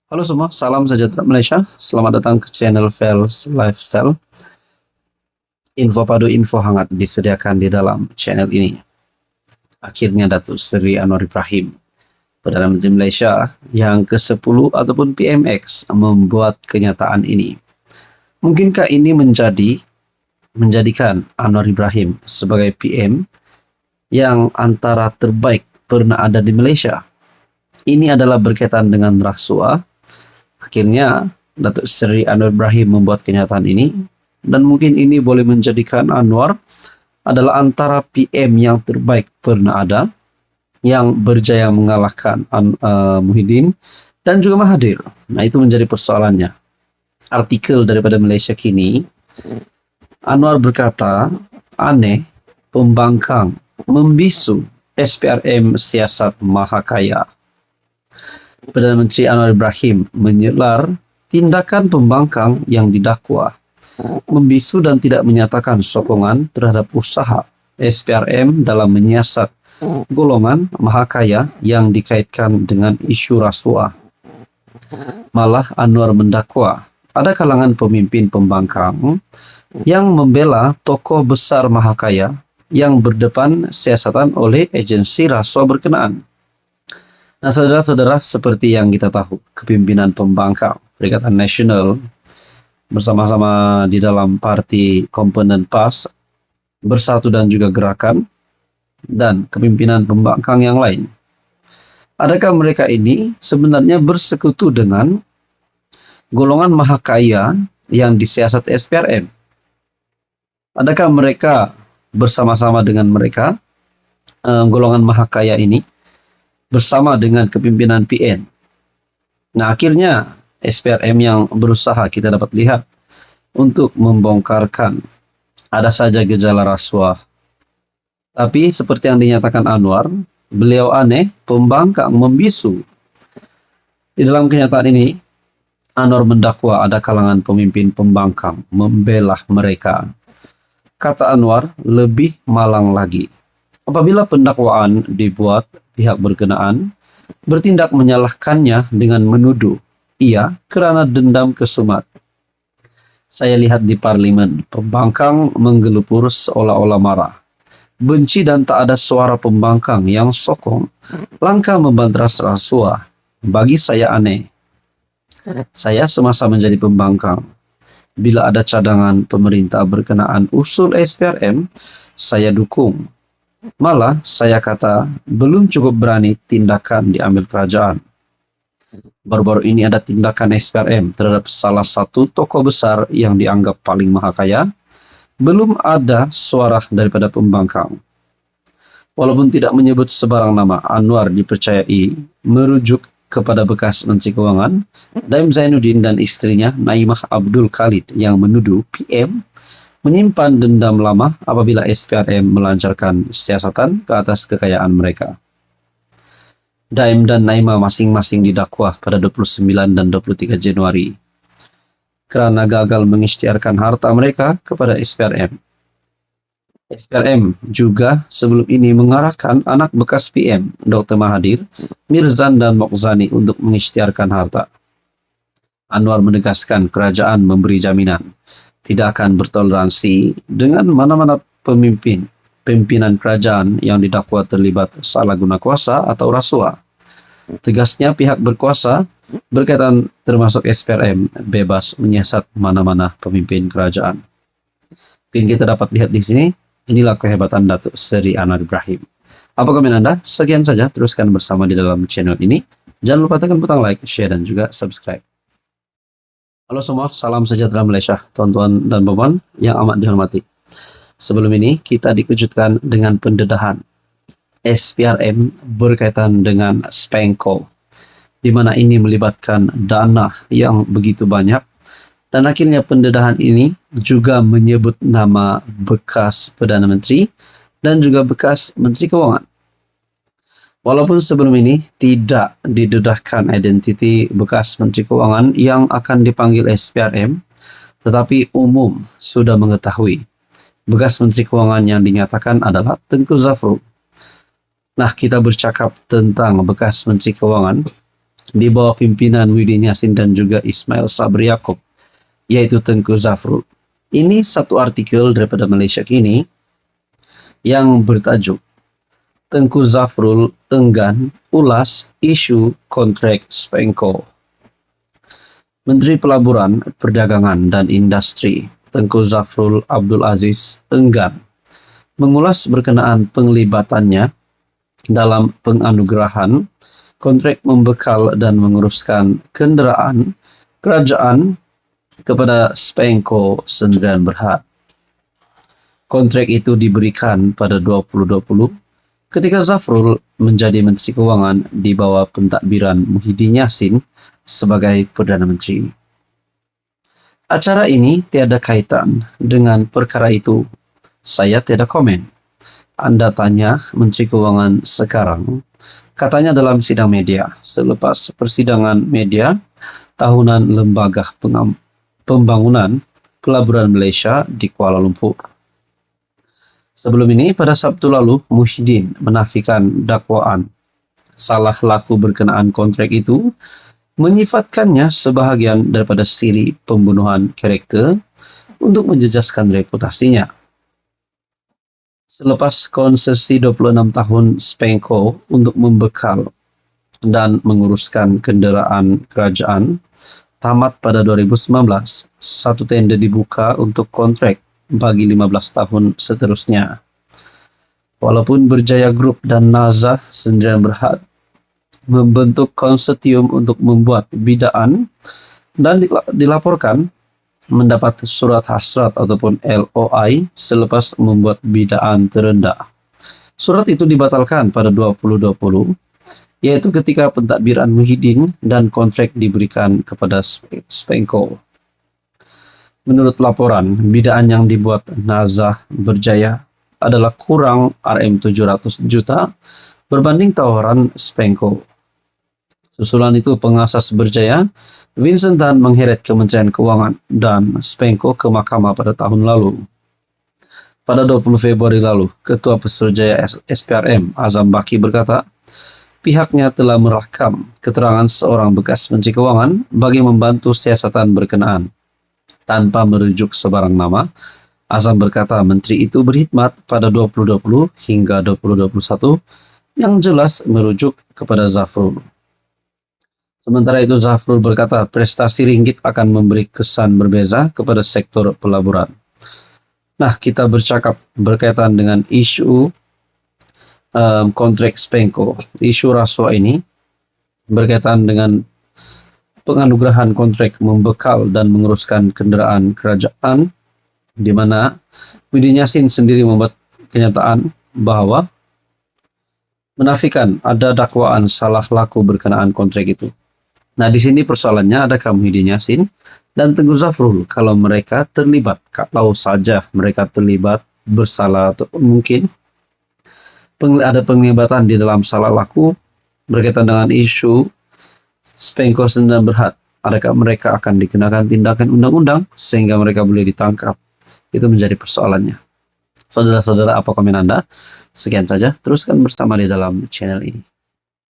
Halo semua, salam sejahtera Malaysia. Selamat datang ke channel Fels Lifestyle. Info padu info hangat disediakan di dalam channel ini. Akhirnya Datuk Seri Anwar Ibrahim, Perdana Menteri Malaysia yang ke-10 ataupun PMX membuat kenyataan ini. Mungkinkah ini menjadikan Anwar Ibrahim sebagai PM yang antara terbaik pernah ada di Malaysia? Ini adalah berkaitan dengan rasuah. Akhirnya Datuk Seri Anwar Ibrahim membuat kenyataan ini, dan mungkin ini boleh menjadikan Anwar adalah antara PM yang terbaik pernah ada, yang berjaya mengalahkan Muhyiddin dan juga Mahathir. Nah, itu menjadi persoalannya. Artikel daripada Malaysia Kini, Anwar berkata, aneh, pembangkang, membisu, SPRM siasat maha kaya. Perdana Menteri Anwar Ibrahim menyelar tindakan pembangkang yang didakwa, membisu dan tidak menyatakan sokongan terhadap usaha SPRM dalam menyiasat golongan maha kaya yang dikaitkan dengan isu rasuah. Malah Anwar mendakwa ada kalangan pemimpin pembangkang yang membela tokoh besar maha kaya yang berdepan siasatan oleh agensi rasuah berkenaan. Nah, saudara-saudara, seperti yang kita tahu, kepimpinan pembangkang Perikatan Nasional bersama-sama di dalam parti komponen PAS, Bersatu dan juga Gerakan, dan kepimpinan pembangkang yang lain. Adakah mereka ini sebenarnya bersekutu dengan golongan maha kaya yang disiasat SPRM? Adakah mereka bersama-sama dengan mereka, golongan maha kaya ini, bersama dengan kepimpinan PN? Nah, akhirnya SPRM yang berusaha kita dapat lihat untuk membongkarkan ada saja gejala rasuah. Tapi seperti yang dinyatakan Anwar, beliau aneh, pembangkang, membisu. Di dalam kenyataan ini, Anwar mendakwa ada kalangan pemimpin pembangkang membela mereka. Kata Anwar, lebih malang lagi apabila pendakwaan dibuat pihak berkenaan bertindak menyalahkannya dengan menuduh ia kerana dendam kesumat. Saya lihat di parlimen, pembangkang menggelupur seolah-olah marah, benci dan tak ada suara pembangkang yang sokong langkah membantras rasuah. Bagi saya aneh. Saya semasa menjadi pembangkang, bila ada cadangan pemerintah berkenaan usul SPRM, saya dukung. Malah saya kata belum cukup berani tindakan diambil kerajaan. Baru-baru ini ada tindakan SPRM terhadap salah satu tokoh besar yang dianggap paling maha kaya. Belum ada suara daripada pembangkang. Walaupun tidak menyebut sebarang nama, Anwar dipercayai merujuk kepada bekas Menteri Kewangan Daim Zainuddin dan istrinya Naimah Abdul Khalid yang menuduh PM menyimpan dendam lama apabila SPRM melancarkan siasatan ke atas kekayaan mereka. Daim dan Naimah masing-masing didakwa pada 29 dan 23 Januari kerana gagal mengisytiharkan harta mereka kepada SPRM. SPRM juga sebelum ini mengarahkan anak bekas PM, Dr. Mahathir, Mirzan dan Mokhzani untuk mengisytiharkan harta. Anwar menegaskan kerajaan memberi jaminan tidak akan bertoleransi dengan mana-mana pimpinan kerajaan yang didakwa terlibat salah guna kuasa atau rasuah. Tegasnya pihak berkuasa berkaitan termasuk SPRM bebas menyiasat mana-mana pemimpin kerajaan. Mungkin kita dapat lihat di sini, inilah kehebatan Datuk Seri Anwar Ibrahim. Apa komen Anda? Sekian saja, teruskan bersama di dalam channel ini. Jangan lupa tekan butang like, share dan juga subscribe. Halo semua, salam sejahtera Malaysia, tuan-tuan dan puan yang amat dihormati. Sebelum ini, kita dikejutkan dengan pendedahan SPRM berkaitan dengan Spenco, di mana ini melibatkan dana yang begitu banyak, dan akhirnya pendedahan ini juga menyebut nama bekas Perdana Menteri dan juga bekas Menteri Kewangan. Walaupun sebelum ini tidak didedahkan identiti bekas Menteri Kewangan yang akan dipanggil SPRM, tetapi umum sudah mengetahui bekas Menteri Kewangan yang dinyatakan adalah Tengku Zafrul. Nah, kita bercakap tentang bekas Menteri Kewangan, di bawah pimpinan Widin Yasin dan juga Ismail Sabri Yaakob, yaitu Tengku Zafrul. Ini satu artikel daripada Malaysia Kini yang bertajuk Tengku Zafrul enggan ulas isu kontrak Spenco. Menteri Pelaburan, Perdagangan dan Industri Tengku Zafrul Abdul Aziz enggan mengulas berkenaan penglibatannya dalam penganugerahan kontrak membekal dan menguruskan kenderaan kerajaan kepada Spenco Sdn Bhd. Kontrak itu diberikan pada 2020 ketika Zafrul menjadi Menteri Keuangan di bawah pentadbiran Muhyiddin Yassin sebagai Perdana Menteri. Acara ini tiada kaitan dengan perkara itu. Saya tiada komen. Anda tanya Menteri Keuangan sekarang, katanya dalam sidang media selepas persidangan media tahunan Lembaga Pembangunan Pelaburan Malaysia di Kuala Lumpur. Sebelum ini, pada Sabtu lalu, Muhyiddin menafikan dakwaan salah laku berkenaan kontrak itu, menyifatkannya sebahagian daripada siri pembunuhan karakter untuk menjejaskan reputasinya. Selepas konsesi 26 tahun Spenco untuk membekal dan menguruskan kenderaan kerajaan tamat pada 2019, satu tender dibuka untuk kontrak bagi 15 tahun seterusnya. Walaupun Berjaya Group dan Nazah Sdn Bhd membentuk konsortium untuk membuat bidaan dan dilaporkan mendapat surat hasrat ataupun LOI selepas membuat bidaan terendah. Surat itu dibatalkan pada 2020, yaitu ketika pentadbiran Muhyiddin dan kontrak diberikan kepada Spenco. Menurut laporan, bidaan yang dibuat Nazah Berjaya adalah kurang RM700 juta berbanding tawaran Spenco. Susulan itu pengasas Berjaya, Vincent Tan mengheret Kementerian Keuangan dan Spenco ke mahkamah pada tahun lalu. Pada 20 Februari lalu, Ketua Pesuruhjaya SPRM Azam Baki berkata, pihaknya telah merakam keterangan seorang bekas Menteri Keuangan bagi membantu siasatan berkenaan. Tanpa merujuk sebarang nama, Azam berkata menteri itu berkhidmat pada 2020 hingga 2021 yang jelas merujuk kepada Zafrul. Sementara itu Zafrul berkata prestasi ringgit akan memberi kesan berbeza kepada sektor pelaburan. Nah, kita bercakap berkaitan dengan isu kontrak Spenco. Isu rasuah ini berkaitan dengan penganugerahan kontrak membekal dan menguruskan kenderaan kerajaan, di mana Widin Yassin sendiri membuat kenyataan bahwa menafikan ada dakwaan salah laku berkenaan kontrak itu. Nah, di sini persoalannya adakah Muhyiddin Yassin dan Tengku Zafrul kalau mereka terlibat, kalau saja mereka terlibat bersalah atau mungkin ada penglibatan di dalam salah laku berkaitan dengan isu Spenco Sdn Bhd. Adakah mereka akan dikenakan tindakan undang-undang sehingga mereka boleh ditangkap? Itu menjadi persoalannya. Saudara-saudara, apa komen Anda? Sekian saja, teruskan bersama di dalam channel ini.